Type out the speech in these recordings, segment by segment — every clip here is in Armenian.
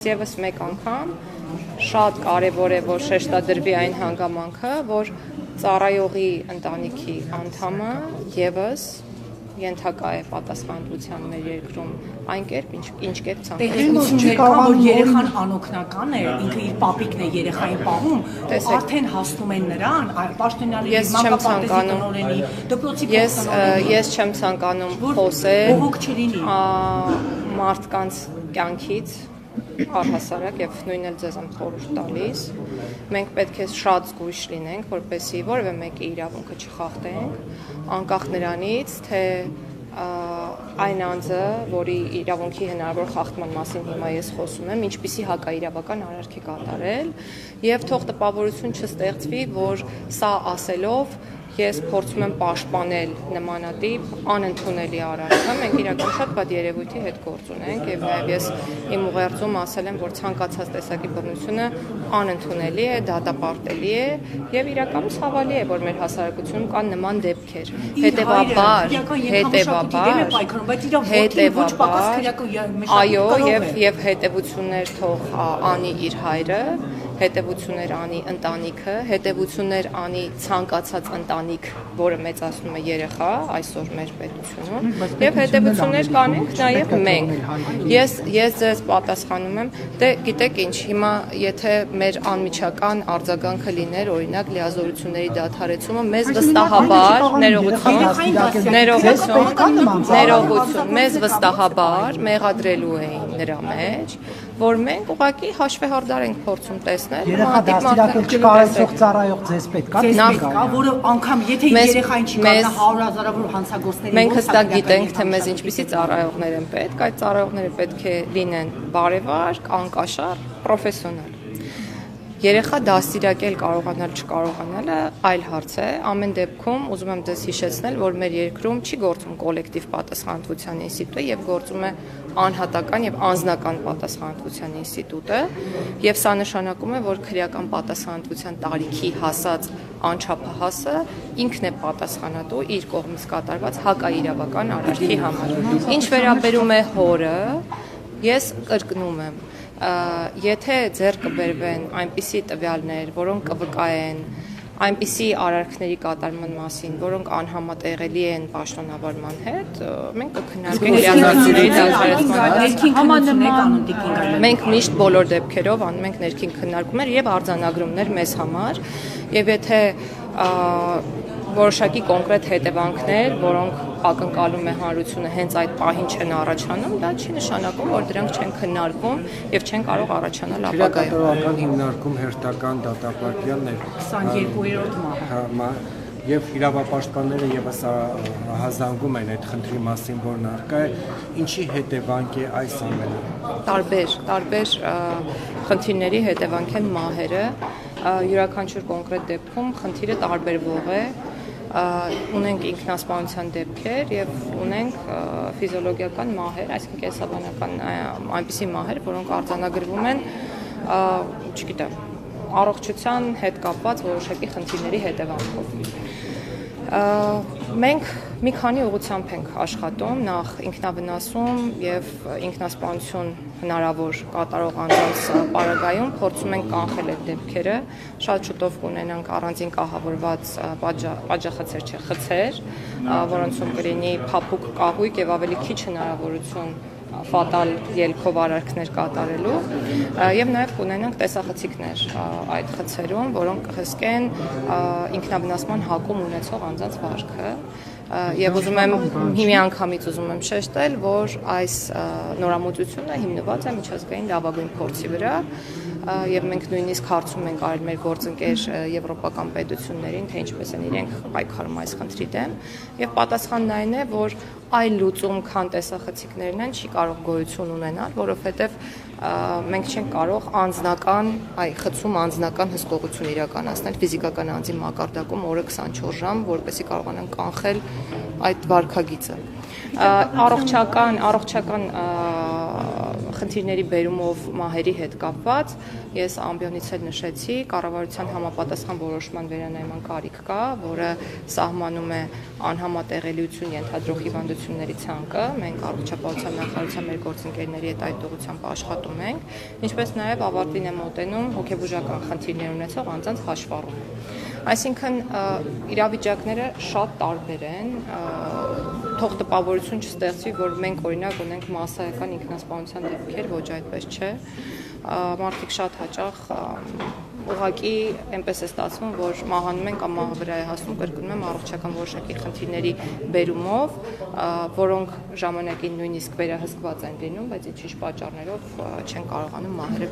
Եվս մեկ անգամ շատ կարևոր է, որ շեշտադրվի այն հանգամանքը, որ ծառայողի ընտանիքի անդամը եւս ենթակա է պատասխանատվության մեր երկրում այն կերպ, ինչ կերպ ցանկացած որ երեխան անօգնական է, ինքը իր պապիկն է երեխային պահում, արդեն հասնում են նրան, պաշտոնյաների մանկապարտեզի տնօրենի, դպրոցի փոխտնօրենի։ Ես չեմ ցանկանում խոսել բողոք չլինի մարդկանց կյանքից առհասարակ եւ նույնն էլ ձեզ եմ խորհուրդ տալիս մենք պետք է շատ զգույշ լինենք որպեսզի որևէ մեկի իրավունքը չխախտենք անկախ նրանից թե այն անձը որի իրավունքի հնարավոր խախտման մասին հիմա ես խոսում եմ ինչպիսի հակաիրավական արարք է կատարել եւ թող տպավորություն չստեղծվի որ սա ասելով ես փորձում եմ պաշտպանել նմանատիպ անընդունելի արարքը, մենք իրական շատ բադ երևույթի հետ գործ ունենք եւ նաեւ ես իմ ուղերձում ասել եմ, որ ցանկացած տեսակի բռնությունը անընդունելի է, դատապարտելի է եւ իրականում ցավալի է, որ մեր հասարակությունում կան նման դեպքեր։ Այո, եւ հետեւություններ թող անի իր հայրը հետևություններ անի ընտանիքը, հետևություններ անի ցանկացած ընտանիք, որը մեծացնում է երեխա այսօր մեր պետությունում, եւ հետևություններ կանենք նաեւ մենք։ Ես ձեզ պատասխանում եմ, դե գիտեք ինչ, հիմա եթե մեր անմիջական արձագանքը լիներ, օրինակ լիազորությունների դադարեցումը, մեզ վստահաբար մեզ վստահաբար մեղադրելու էին նրա մեջ, որ մենք ուղղակի հաշվեհարդար ենք փորձում տեսնել Երեխա դաստիարակել չկարողացող ծառայող ձեզ պետք է որը անգամ եթե երեխային չի կարողանա 100,000-ավոր հանցագործների մենք հստակ գիտենք թե մեզ ինչպիսի ծառայողներ են պետք այդ ծառայողները պետք է լինեն բարևար, անկաշառ, պրոֆեսիոնալ Երեխա դաստիարակել կարողանալ չկարողանալը այլ հարց է ամեն դեպքում ուզում եմ ձեզ հիշեցնել որ մեր երկրում չի գործում կոլեկտիվ պատասխանատվության ինստիտուտը եւ գործում է անհատական եւ անձնական պատասխանատվության ինստիտուտը եւ սա նշանակում է որ քրեական պատասխանատվության տարիքի հասած անչափահասը ինքն է պատասխանատու իր կողմից կատարված հակաիրավական արարքի համար ինչ վերաբերում է հորը ես կրկնում եմ Եթե ձեռ կբերվեն այնպիսի տվյալներ, որոնք կվկայեն այնպիսի արարքների կատարման մասին, որոնք անհամատեղելի են պաշտոնավարման հետ, մենք կքննարկենք իրավասությունների դադարեցման Մենք միշտ բոլոր դեպքերով անում ենք ներքին քննարկումներ եւ արձանագրումներ մեզ համար, եւ եթե որոշակի կոնկրետ հետևանքներ, որոնք ակնկալում է հանրությունը հենց այդ պահին չեն առաջանում, դա չի նշանակում, որ դրանք չեն քննարկվում եւ չեն կարող առաջանալ ապագայում։ Իրականորեն հիմնարկում հերթական դատապարտյալն է 22-րդ մահը։ Եվ իրավապաշտպանները եւս հազանգում են այդ խնդրի մասին, որն առկա է, ինչի հետևանք է այս ամենը։ Տարբեր խնդիրների հետևանք են մահերը, յուրաքանչյուր կոնկրետ դեպքում խնդիրը տարբերվող է, ունենք ինքնասպանության դեպքեր եւ ունենք ֆիզիոլոգիական մահեր, այսինքն կենսաբանական այնպիսի մահեր, որոնք արձանագրվում են, չգիտեմ, առողջության հետ կապված որոշակի խնդիրների հետևանքով։ Մենք մի քանի ուղղությամբ ենք աշխատում, նախ ինքնավնասում եւ ինքնասպանություն հնարավոր կատարող անձանց պարագայում փորձում ենք կանխել այդ դեպքերը, շատ շուտով կունենանք առանձին կահավորված խցեր, որոնցում կլինի փափուկ կահույք եւ ավելի քիչ հնարավորություն ֆատալ ելքով արարքներ կատարելու եւ նաեւ կունենանք տեսախցիկներ այդ խցերում, որոնք կհսկեն ինքնավնասման հակում ունեցող անձանց վարքը եւ ուզում եմ հիմի անգամից ուզում եմ շեշտել, որ այս նորամուծությունը հիմնված է միջազգային լավագույն փորձի վրա եւ մենք նույնիսկ հարցում ենք արել մեր գործընկեր եվրոպական պետություններին, թե ինչպես են իրենք պայքարում այս խնդրի դեմ եւ պատասխանն այն է, որ այլ լուծում քան տեսախցիկներն են չի կարող գոյություն ունենալ, որովհետեւ մենք չենք կարող խցում անձնական հսկողություն իրականացնել ֆիզիկական անձի մակարդակում օրը 24 ժամ, որպեսզի կարողանանք կանխել այդ վարքագիծը։ Առողջական խնդիրների բերումով մահերի հետ կապված ես ամբիոնից էլ նշեցի, կառավարության համապատասխան որոշման վերանայման կարիք կա, որը սահմանում է անհամատեղելիություն ենթադրող հիվանդությունների ցանկը։ Մենք առողջապահության նախարարության մեր գործընկերների հետ այդ ուղղությամբ աշխատում ենք, ինչպես նաև ավարտին է մոտենում հոգեբուժական խնդիրներ ունեցող անձանց հաշվառում։ Այսինքն իրավիճակները շատ տարբեր են, թող տպավորություն չստեղծվի, որ մենք օրինակ ունենք մասսայական ինքնասպանության դեպքեր, ոչ այդպես չէ, մարդիկ շատ հաճախ ուղղակի այնպես է ստացվում, որ մահանում են կամ մահը վրա է հասնում, կրկնում եմ, առողջական որոշակի խնդիրների բերումով, որոնք ժամանակին նույնիսկ վերահսկված են լինում, բայց ինչ-ինչ պատճառներով չեն կարողանում մահերը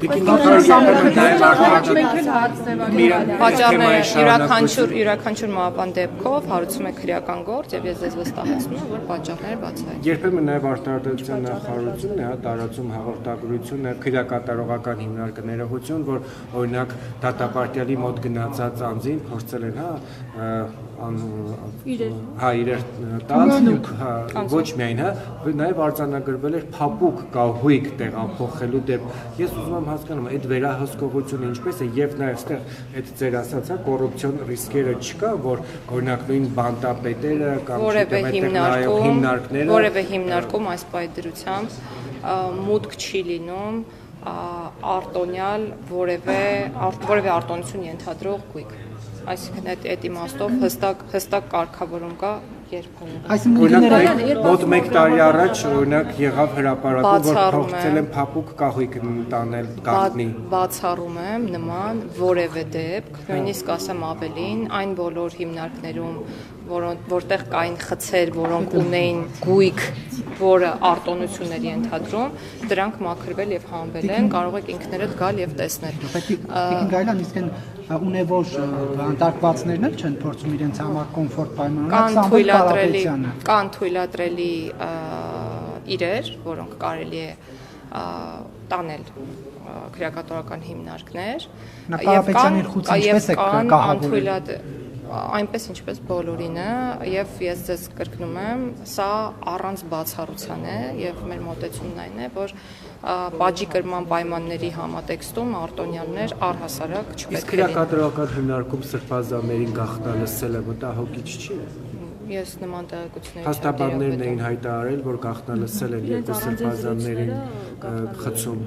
պատճառները յուրաքանչյուր մահվան դեպքով հարուցում է քրեական գործ եւ ես ձեզ վստահեցնում եմ, որ պատճառները բացահայտ։ Երբեմն նաև արտադրության նախարարությունն է տարածում հաղորդագրություն, նաև քրեակատարողական հիմնարկը ներողություն, որ օրինակ դատապարտյալի մոտ գնացած անձին փորձել են իրեր տալ, ոչ միայն, նաև արձանագրվել էր փափուկ կահույք տեղափոխելու դեպք։ Ես ուզում եմ հասկանամ, այդ վերահսկողությունը ինչպես է եւ նաև այստեղ այդ ձեր ասած կոռուպցիոն ռիսկերը չկա, որ օրինակ նույն բանտապետերը կամ հիմնարկները որևէ հիմնարկում այս պայդրությամբ մուտք չի լինում արտոնյալ որևէ արտոնություն ենթադրող գույք։ Այսինքն այդ իմաստով հստակ կարգավորում կա Այսինքն մոտ 1 տարի առաջ օրինակ եղավ հրապարակում, որ փոխել են փափուկ կահույք տանել գաղտնի։ Բացառում եմ նման որևէ դեպք, նույնիսկ ասեմ ավելին, այն բոլոր հիմնարկներում, որտեղ կային խցեր, որոնք ունեին գույք, որը արտոնություն էր ենթադրում, դրանք մաքրվել եւ հանվել են, կարող եք ինքներդ գալ եւ տեսնել։ Գայլան, իսկ այն ունևոր անդարկվածներն էլ չեն փորձում իրենց համար կոմֆորտ պայմաններ կան թույլատրելի իրեր, որոնք կարելի է տանել քրեակատարական հիմնարկներ եւ կան անթույլատրելի այնպես ինչպես բոլորինը եւ ես ձեզ կրկնում եմ, սա առանց բացառության է եւ մեր մոտեցումն այն է, որ բաժի կրման պայմանների համատեքստում արտոնյալներ առհասարակ չպետք է լինեն։ Իսկ քրեակատարական հիմնարկում սրբազաններին գաղտնալսելը մտահոգիչ չի։ Ես նման տեղեկությունների փաստաբաններն էին հայտարարել, որ գաղտնալսել են երկու սրբազաններին խցում։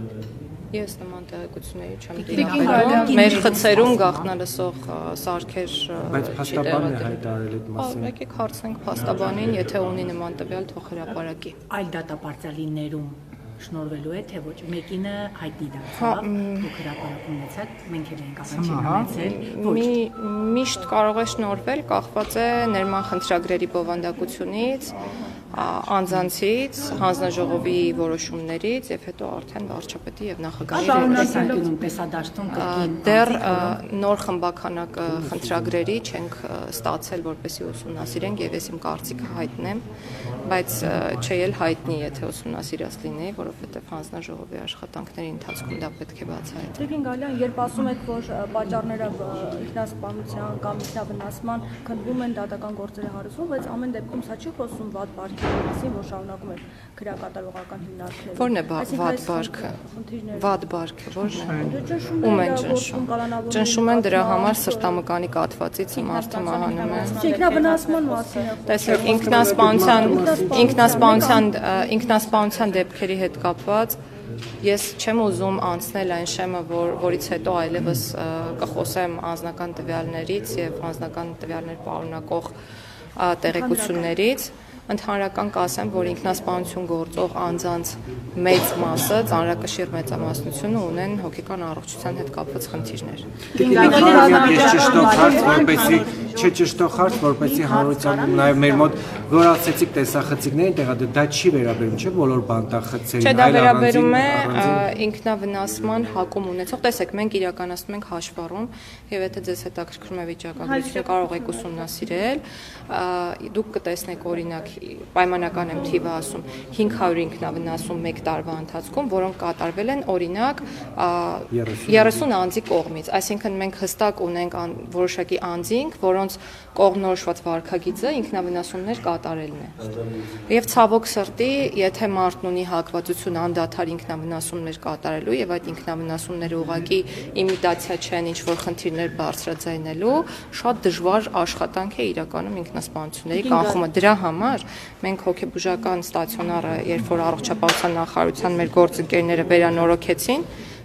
Ես նման տեղեկությունների չեմ դիմադրել։ Մեր խցերում գաղտնալսող սարքեր բայց փաստաբանն է հայտարարել այդ մասին։ Եկեք հարցնենք փաստաբանին, եթե ունի նման տվյալ, թող հրապարակի։ Այլ դատապարտյալիներում շնորհվելու է, թե ոչ, մեկինը հայտնի դարձավ, դուք հրապարակում ունեցաք, մենք էլ ենք ասացել, միշտ կարող է շնորհվել, կախված է ներման խնդրագրերի բովանդակությունից, անձանցից, հանձնաժողովի որոշումներից եւ հետո արդեն վարչապետի եւ նախագահի տեսադաշտում կրկին դեռ նոր խմբականակը խնդրագրերի չենք ստացել, որպեսզի ուսումնասիրենք եւ ես իմ կարծիքը հայտնեմ, բայց չէ էլ հայտնի, եթե ուսումնասիրած լինի, որովհետեւ հանձնաժողովի աշխատանքների ընթացքում դա պետք է բացահայտվի։ Տիկին Գալյան, երբ ասում եք, որ պատճառները ինքնասպանության կամ ինքնավնասման քննվում են դատական գործերի հարցում, բայց ամեն դեպքում սա չի խոսում վատ բարքի մասին, որ շարունակում են քրեակատարողական հիմնարկները։ Որն է վատ բարքը։ Վատ բարքը որն է։ Ում են ճնշում։ Ճնշում են դրա համար սրտամկանի կաթվածից մարդը մահանում է։ Ինքնավնասման մասին։ Տեսեք, ինքնասպանության դեպքերի հետ կապված ես չեմ ուզում անցնել այն շեմը, որից հետո այլևս կխոսեմ անձնական տվյալներից եւ անձնական տվյալներ պարունակող տեղեկություններից, ընդհանրական կասեմ, որ ինքնասպանություն գործող անձանց մեծ մասը, ծանրակշիռ մեծամասնությունը ունեն հոգեկան առողջության հետ կապված խնդիրներ։ Ճշտող հարց, որպեսզի հանրությանը նաև մեր մոտ որ ասեցիք տեսախցիկներին տեղադրել, դա չի վերաբերում, չէ՞ բոլոր բանտախցերին, այլ դա վերաբերում է ինքնավնասման հակում ունեցող։ Տեսեք, մենք իրականացնում ենք հաշվառում եւ եթե ձեզ հետաքրքրում է վիճակագրությունը, կարող եք ուսումնասիրել, դուք կտեսնեք օրինակ պայմանական եմ թիվը ասում 500 ինքնավնասում 1 տարվա ընթացքում, որոնք կատարվել են օրինակ 30 անձի կողմից, այսինքն մենք հստակ ունենք որոշակի անձինք, որոնց կողմնորոշված վարքագիծը ինքնավնասումներ կատարելն է։ Եվ ցավոք սրտի, եթե մարդն ունի հակվածություն անդադար ինքնավնասումներ կատարելու եւ այդ ինքնավնասումները ուղղակի իմիտացիա չեն ինչ-որ խնդիրներ բարձրաձայնելու, շատ դժվար աշխատանք է իրականում ինքնասպանությունների կանխումը։ Դրա համար մենք հոգեբուժական ստացիոնարը, երբ որ առողջապահության նախարարության մեր գործընկերները վերանորոգեցին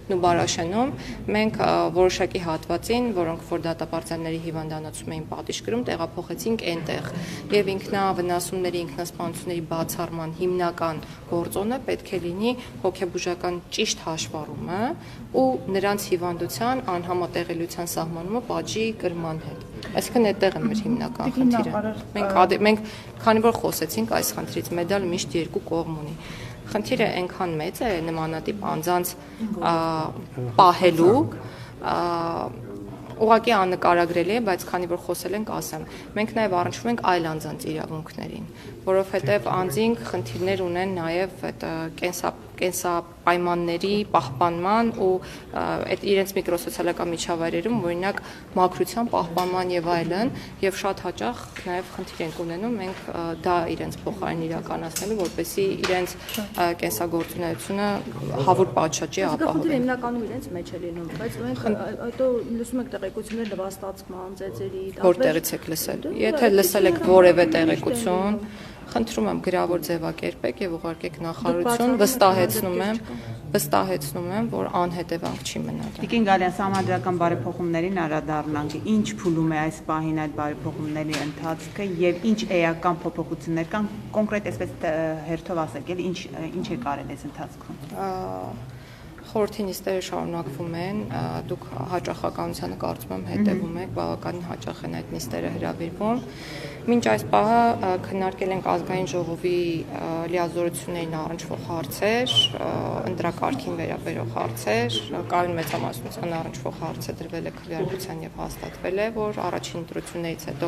Նուբարաշենում, մենք որոշակի հատվածին, որոնք որ դատապարտյալների հիվանդանոցում էին պատիժ կրում, տեղափոխեցինք այնտեղ։ Եվ ինքնավնասումների, ինքնասպանությունների բացառման հիմնական գործոնը պետք է լինի հոգեբուժական ճիշտ հաշվառումը ու նրանց հիվանդության անհամատեղելիության սահմանումը պատժի կրման հետ։ Այսինքն այդտեղ է մեր հիմնական խնդիրը։ Մենք քանի որ խոսեցինք այս խնդրից, մեդալ միշտ երկու կողմ ունի։ Խնդիրը այնքան մեծ է նմանատիպ անձանց պահելու, ուղղակի աննկարագրելի է, բայց քանի որ խոսել ենք, ասեմ, մենք նաև առնչվում ենք այլ անձանց իրավունքներին, որովհետև անձինք խնդիրներ ունեն նաև այդ կենսապայմանների պահպանման ու այդ իրենց միկրոսոցիալական միջավայրերում, օրինակ մաքրության պահպանման եւ այլն, եւ շատ հաճախ նաև խնդիր ենք ունենում մենք դա իրենց փոխարեն իրականացնելու, որպեսզի իրենց կենսագործունեությունը հավուր պատշաճի ապահովեն։ Խնդիրը հիմնականում իրենց մեջ է լինում, բայց մենք հետո լսում ենք տեղեկություններ լվաստացման, ծեծերի, որտեղից եք լսել։ Եթե լսել եք որևէ տեղեկություն, խնդրում եմ գրավոր ձևակերպեք եւ ուղարկեք նախարարություն, վստահեցնում եմ, որ անհետևանք չի մնալու։ Տիկին Գալյան, սահմանադրական բարեփոխումներին անդրադառնանք, ինչ փուլում է այս պահին այդ բարեփոխումների ընթացքը եւ ինչ էական փոփոխություններ կան, կոնկրետ այսպես հերթով ասեք, էլի ինչ է կարել այս ընթացքում։ Խորհրդի նիստերը շարունակվում են, դուք հաճախականությանը կարծում եմ հետևում եք, բավականին հաճախ են այդ նիստերը հրավիրվում։ Մինչ այս պահը քննարկել ենք ազգային ժողովի լիազորություններին առնչվող հարցեր, ընտրակարգին վերաբերող հարցեր, կայուն մեծամասնության առնչվող հարց է դրվել է քվեարկության եւ հաստատվել է, որ առաջին ընտրություններից հետո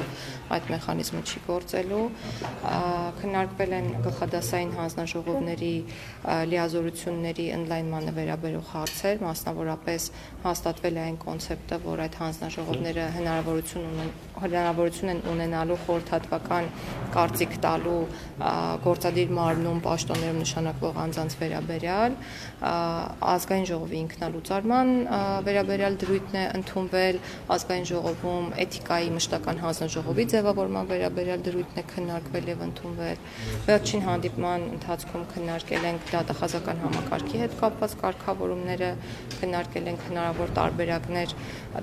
այդ մեխանիզմը չի գործելու։ Քննարկվել են գլխադասային հանձնաժողովների լիազորությունների ընդլայնմանը վերաբերող հարցեր, մասնավորապես հաստատվել է այն կոնցեպտը, որ այդ հանձնաժողովները հնարավորություն են ունենալու խորհրդատվական կարծիք տալու գործադիր մարմնում պաշտոններում նշանակվող անձանց վերաբերյալ, ազգային ժողովի ինքնալուծարման վերաբերյալ դրույթն է ընդունվել, ազգային ժողովում էթիկայի մշտական հանձնաժողովի ձևավորման վերաբերյալ դրույթն է քննարկվել եւ ընդունվել։ Վերջին հանդիպման ընթացքում քննարկել ենք դատախազական համակարգի հետ կապված կարգավորումները, քննարկել ենք հնարավոր տարբերակներ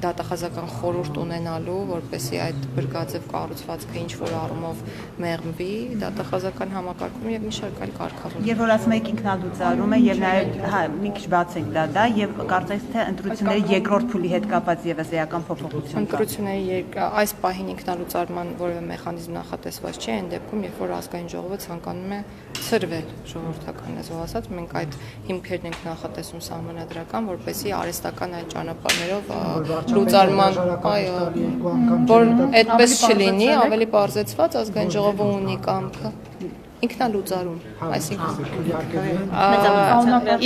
դատախազական խորհուրդ ունենալու, որպեսզի այդ բրգաձև կառուցվածքը ինչ որ առումով մեղմվի դատախազական համակարգում եւ մի շարք այլ կարգավորում։ Երբ որ ասում եք ինքնալուծարումը եւ նաեւ մի քիչ բացենք դա եւ կարծես թե ընտրությունների երկրորդ փուլի հետ կապված եւս էական փոփոխություն կա։ Ընտրությունների այս պահին ինքնալուծարման որևէ մեխանիզմ նախատեսված չի, այն դեպքում, երբ որ ազգային ժողովը ցանկանում է ցրվել ժողովրդական լեզվով ասած, մենք այդ հիմքերն ենք նախատեսում սահմանադրական, որպեսզի արհեստական այլ ճանապարհներով լուծարման, որ այդպես չլինի, ավելի բարձեցված ազգային ժողովը ունի կամքը ինքնալուծարում, այսինքն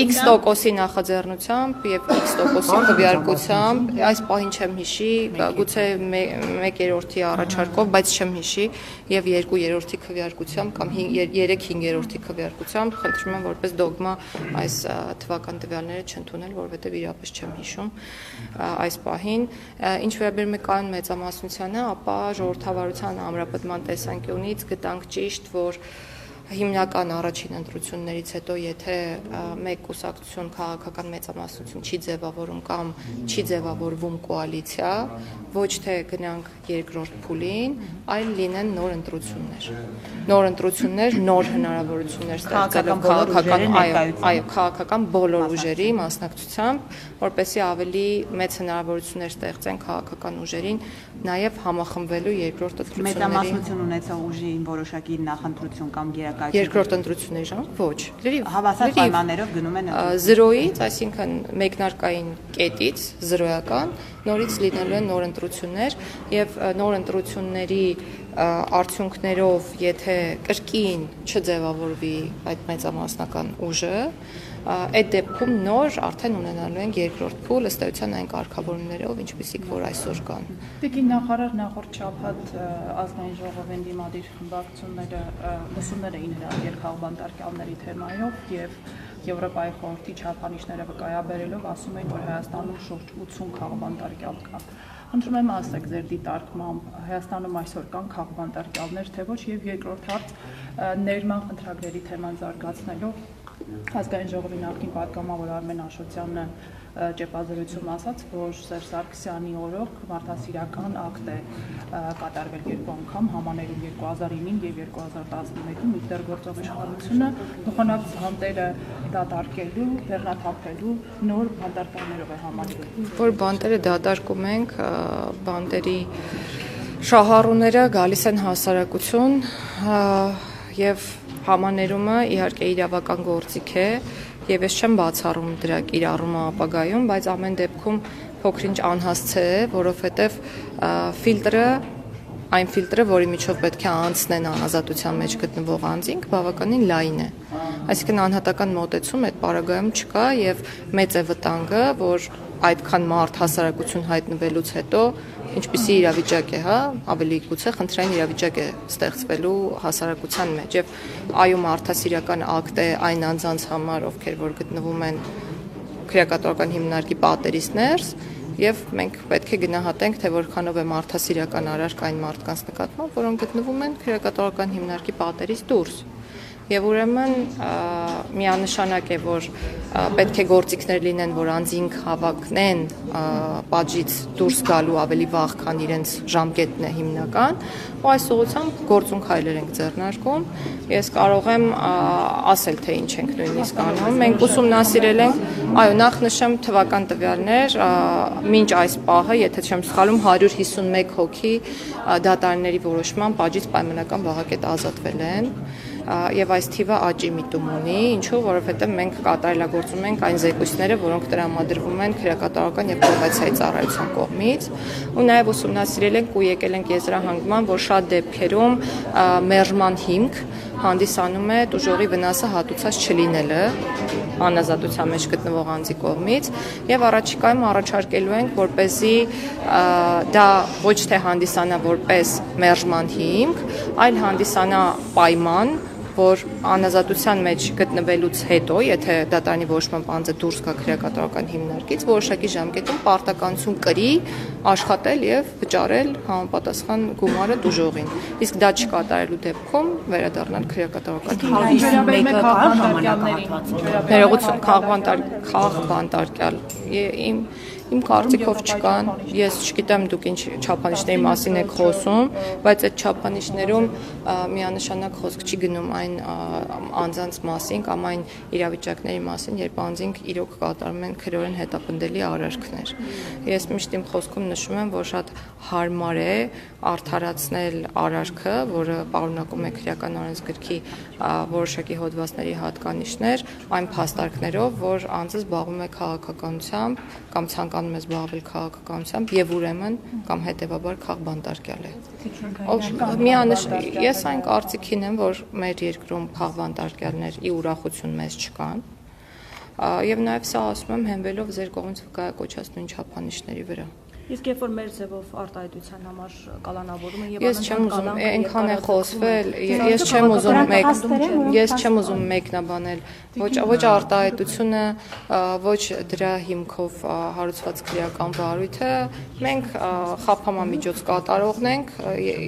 X% նախաձեռնությամբ եւ X% քվեարկությամբ, այս պահին չեմ հիշի, գուցե 1/3-ի առաջարկով, բայց չեմ հիշի եւ 2/3-ի քվեարկությամբ կամ 3/5-ի քվեարկությամբ, խնդրում եմ որպես դոգմա այս թվական տվյալները չընդունել, որովհետեւ իրապես չեմ հիշում այս պահին։ Ինչ վերաբերում է կայուն մեծամասնությանը, ապա ժողովրդավարության ամրապնդման տեսանկյունից գտանք ճիշտ, որ հիմնական առաջին ընտրություններից հետո եթե մեկ կուսակցություն քաղաքական մեծամասնություն չի ձևավորում կամ չի ձևավորվում կոալիցիա, ոչ թե գնանք երկրորդ փուլին, այլ լինեն նոր ընտրություններ, նոր հնարավորություններ ստեղծելով քաղաքական բոլոր ուժերի մասնակցությամբ, որպեսզի ավելի մեծ հնարավորություններ ստեղծեն քաղաքական ուժերին նաև համախմբվելու երկրորդ ընտրությունների։ Մեծամասնություն ունեցող ուժի որոշակի նախընտրություն կամ Երկրորդ ընտրությունների ժամանակ ոչ։ Հավասար պայմաններով գնում են 0-ից, այսինքն մեկնարկային կետից 0-ական նորից լինելու են նոր ընտրություններ եւ նոր ընտրությունների արդյունքներով, եթե կրկին չձևավորվի այդ մեծամասնական ուժը, այդ դեպքում նոր արդեն ունենալու են երկրորդ փուլ ըստ էության այն կարգավորումներով, ինչպիսիք որ այսօր կան։ Տիկին նախարար նախորդ շաբաթ ազգային ժողովին դիմադիր խմբակցությունները լսումներ էին հրավիրել քաղբանտարկյալների թեմայով եւ Եվրոպայի խորհրդի չափանիշները վկայաբերելով ասում էին, որ Հայաստանում շուրջ 80 քաղբանտարկյալ կա։ Խնդրում եմ ասեք ձեր դիտարկմամբ Հայաստանում այսօր կան քաղբանտարկյալներ, թե ոչ, եւ երկրորդ հարց ներման խնդրագրերի թեման զարգացնելով Ազգային ժողովի նախկին պատգամավոր Արմեն Աշոտյանը ճեպազրույցում ասաց, որ Սերժ Սարգսյանի օրոք մարդասիրական ակտ է կատարվել երկու անգամ համաներում 2009 եւ 2011-ում մինչդեռ գործող իշխանությունը նոխանակ բանտերը դատարկելու, բեռնաթափելու նոր բանտարկներով է համաձայնվել։ Որ բանտերը դատարկում ենք, բանտերի շահառուները գալիս են հասարակություն եւ համաներումը իհարկե իրավական գործիք է եւ ես չեմ բացառում դրա կիրառումը ապագայում, բայց ամեն դեպքում փոքրինչ անհասցե է, որովհետեւ այն ֆիլտրը, որի միջով պետք է անցնեն անազատության մեջ գտնվող անձինք, բավականին լայն է։ Այսինքն անհատական մոտեցում այդ պարագայում չկա եւ մեծ է վտանգը, որ այդքան մարդ հասարակություն հայտնվելուց հետո ինչպիսի իրավիճակ է, ավելի գուցե խնդրային իրավիճակ է ստեղծվելու հասարակության մեջ եւ այո մարդասիրական ակտ է այն անձանց համար, ովքեր որ գտնվում են քրեակատորական հիմնարկի պատերից ներս եւ մենք պետք է գնահատենք, թե որքանով է մարդասիրական արարք այն մարդկանց նկատմամբ, որոնք գտնվում են քրեակատորական հիմնարկի պատերից դուրս։ Եվ ուրեմն միանշանակ է, որ պետք է գործիքներ լինեն, որ անձինք հավակնեն պատժից դուրս գալու ավելի վաղ, քան իրենց ժամկետն է հիմնական, ու այս ուղղությամբ գործուն քայլեր ենք ձեռնարկում։ Ես կարող եմ ասել, թե ինչ ենք նույնիսկ անում։ Մենք ուսումնասիրել ենք, այո, նախ նշեմ թվական տվյալներ, մինչ այս պահը, եթե չեմ սխալվում, 151 հոգի դատարանների որոշման պատժից պայմանական վաղակետ ազատվել են։ Եվ այս թիվը աճի միտում ունի, ինչու, որովհետև մենք կատարելագործում ենք այն զեկույցները, որոնք տրամադրվում են քրեակատարական եւ կոմերցիայի ծառայության կողմից, ու նաեւ ուսումնասիրել ենք ու եկել ենք եզրահանգման, որ շատ դեպքերում մերժման հիմք հանդիսանում է տուժողի վնասը հատուցած չլինելը անազատության մեջ գտնվող անձի կողմից եւ առաջիկայում առաջարկելու ենք, որպեսզի դա ոչ թե հանդիսանա որպես մերժման հիմք, այլ հանդիսանա պայման, որ անազատության մեջ գտնվելուց հետո, եթե դատարանի որոշման անձը դուրս գա քրեակատարական հիմնարկից, որոշակի ժամկետում պարտականություն կրի աշխատել եւ վճարել համապատասխան գումարը տուժողին։ Իսկ դա չկատարելու դեպքում վերադառնալ քրեակատարական հիմնարկին։ Իմ կարծիքով չկան, ես չգիտեմ դուք ինչ չափանիշների մասին եք խոսում, բայց այդ չափանիշներում միանշանակ խոսք չի գնում այն անձանց մասին կամ այն իրավիճակների մասին, երբ անձինք իրոք կատարում են քրեորեն հետապնդելի արարքներ։ Ես միշտ իմ խոսքում նշում եմ, որ շատ հարմար է արդարացնել արարքը, որը պարունակում է քրեական օրենսգրքի որոշակի հոդվածների հատկանիշներ, այն փաստարկներով, որ անձը զբաղվում է քաղաքականությամբ կամ ցանկանում է զբաղվել քաղաքականությամբ եւ ուրեմն կամ հետեւաբար քաղբանտարկյալ է։ Ես այն կարծիքին եմ, որ մեր երկրում քաղբանտարկյալներ ի ուրախություն մեզ չկան, եւ նաեւ սա ասում եմ հենվելով ձեր կողմից վկայակոչած նույն չափանիշների վրա։ Իսկ երբ որ մեր ձևով արտահայտության համար կալանավորում են եւ ես չեմ ուզում այնքան է խոսվել, ես չեմ ուզում մեկնաբանել ոչ արտահայտությունը, ոչ դրա հիմքով հարուցված քրեական վարույթը, մենք խափամամիջոց կատարողն ենք,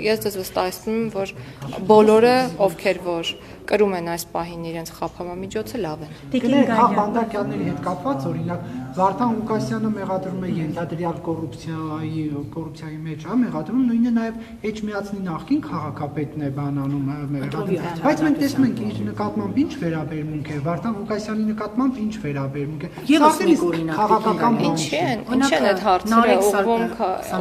ես դες վստահեցնում եմ, որ բոլորը, ովքեր որ կրում են այս պահին իրենց խափամամիջոցը լավ են։ Քաղբանտարկյալների հետ կապված օրինակ Վարդան Ղուկասյանը մեղադրում է ենթադրյալ կոռուպցիայի մեջ, մեղադրում նույնը նաև Էջմիածնի նախկին քաղաքապետն է բանանում մեղադրում։ Բայց մենք տեսնում ենք իր նկատմամբ ինչ վերաբերմունք է, Վարդան Ղուկասյանի նկատմամբ ինչ վերաբերմունք է։ Եվս մի օրինակ քաղաքական ինչ են այդ հարցերը ուղղվում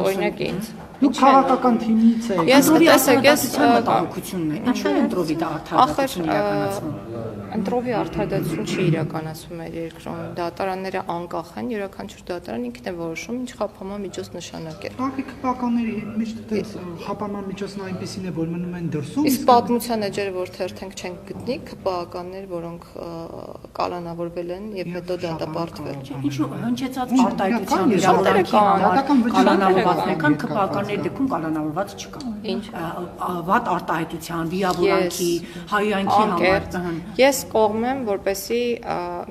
օրինակ ինձ։ Դուք քաղաքական թիմից եք։ Ես տեսեք, ես մտահոգությունն է։ Ինչու է ընտրովի դա արդարացություն իրականացվում։ Ընտրովի արդարացություն չի իրականացվում մեր երկրում։ Դատարանները անկախ են, յուրաքանչյուր դատարան ինքն է որոշում ինչ խափանման միջոց նշանակել։ Տարբեր քպականների միշտ այս խափանման միջոցն այնպեսին է, որ մնում են դրսում։ Իսկ պատմության էջերը, որ թերթենք չենք գտնի, քպականներ, որոնք կալանավորվել են եւ հետո դատապարտվել։ Ինչու հնչեցած արտահայտության վիրավորական կալանավորվածներքան քպականների դեպքում կալանավորված չկա։ Ինչ վատ արտահայտության, վիրավորանքի, հայրենիքի համար։ Ես կողմ եմ, որպեսզի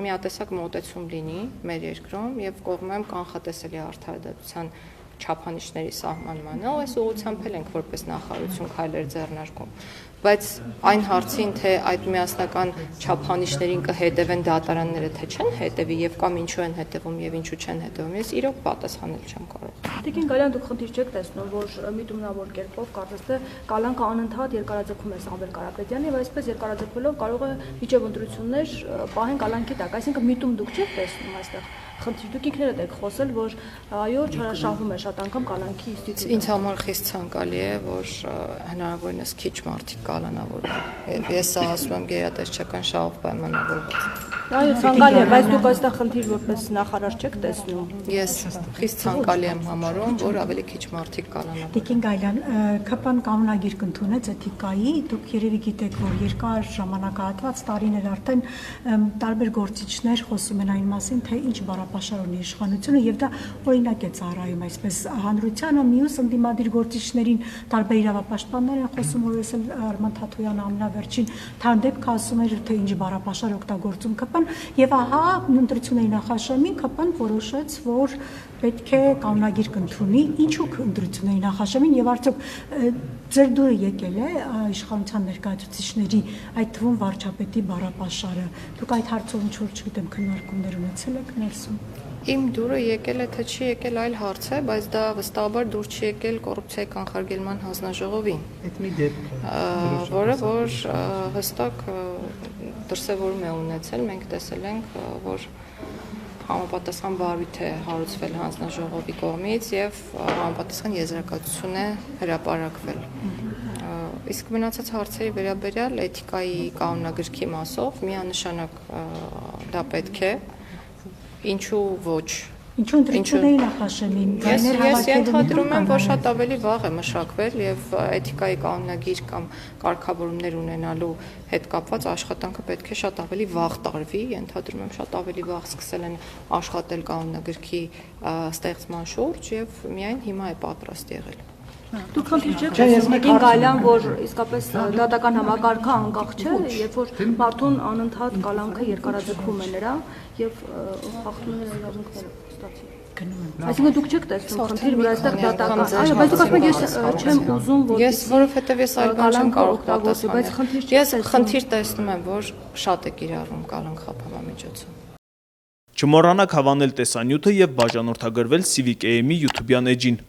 միատեսակ մոտեցում լինի մեր երկրում եւ կողմ եմ կանխատեսելի արդարադատության չափանիշների սահմանմանը, այս ուղղությամբ էլ ենք որպես նախարարություն քայլեր ձեռնարկում, բայց այն հարցին, թե այդ միասնական չափանիշներին կհետևեն դատարանները, թե չեն հետևի եւ կամ ինչու են հետևում եւ ինչու չեն հետևում, ես իրոք պատասխանել չեմ կարող։ Տիկին Գալյան, դուք խնդիր չեք տեսնում, որ միտումնավոր կերպով կարծես թե կալանքը անընդհատ երկարաձգում է Սամվել Կարապետյանը եւ այսպես երկարաձգվելով կարող է միջև ընտրություններ պահեն կալանքի տակ, այսինքն միտում դուք չեք տեսնում այստեղ։ Խնդիր դուք ինքներդ եք խոսել, որ այո, չարաշահվում է շատ անգամ կալանքի ինստիտուտը։ Ինձ համար խիստ ցանկալի է, որ հնարավորինս քիչ մարդիկ կալանավորվեն։ Ես սա ասում եմ գերատեսչական շահով պայմանավորված։ Այո, ցանկալի է, բայց դուք այստեղ խնդիր որպես նախարար չեք տեսնում։ Ես խիստ ցանկալի եմ համարում, որ ավելի քիչ մարդիկ կալանավորվեն։ Տիկին Գալյան, ԿՊ-ն կանոնագիր կընդունեց էթիկայի, դուք երևի գիտեք, որ երկար ժամանակահատված տարիներ արդեն տարբեր գործիչներ խոսում են այն մասին, թե ինչ բառապաշար ունի իշխանությունը եւ դա օրինակ է ծառայում այսպես հանրությանը, մյուս ընդդիմադիր գործիչներին տարբեր իրավապաշտպաններ են խոսում, որ ես Արման Թաթոյանը ամենավերջին թանդեպք ասում էր, թե ինչ բառապաշար օգտագործում ԿՊ-ն եւ ահա ընտրությունների նախաշեմին ԿՊ-ն որոշեց, որ պետք է կանոնագիր կընդունի, ինչու ընտրությունների նախաշեմին եւ արդյոք ձեր դուրը եկել է իշխանության ներկայացուցիչների, այդ թվում վարչապետի բառապաշարը։ Դուք այդ հարցով ինչ որ չգիտեմ քննարկումներ ունեցել եք ներսում։ Իմ դուրը եկել է, թե չի եկել այլ հարց է, բայց դա վստահաբար դուր չի եկել կոռուպցիայի կանխարգելման հանձնաժողովին։ Այդ մի դեպք է, որը որ հստակ դրսևորում է ունեցել, մենք տեսել ենք, որ համապատասխան բարույթ է հարուցվել հանձնաժողովի կողմից եւ համապատասխան եզրակացություն է հրապարակվել։ Իսկ մնացած հարցերի վերաբերյալ էթիկայի կանոնագրքի մասով միանշանակ դա պետք է, ինչու ոչ։ Ինչու ընտրությունների նախաշեմին Ես ենթադրում եմ, որ շատ ավելի վաղ է մշակվել եւ էթիկայի կանոնագիր կամ կարգավորումներ ունենալու հետ կապված աշխատանքը պետք է շատ ավելի վաղ տարվի, ենթադրում եմ շատ ավելի վաղ սկսել են աշխատել կանոնագրքի ստեղծման շուրջ եւ միայն հիմա է պատրաստ եղել։ Դուք խնդիր չեք տեսնում Գալյան, որ իսկապես դատական համակարգը անկախ չէ, երբ որ մարդուն անընդհատ կալանքը երկարաձգվում է նրա եւ խախտում է իրավունքները ստացի։ Այսինքն դուք չեք տեսնում խնդիր, որ այստեղ դատական, այո, բայց դուք ասում եք ես չեմ ուզում, որ ես որովհետեւ ես այլ բան չեմ կարող պատասխանել, բայց խնդիր տեսնում եմ, որ շատ է կիրառվում կալանք խափանման միջոցով։ Չմոռանաք հավանել տեսանյութը եւ բաժանորդագրվել Civic AM-ի YouTube-յան էջին։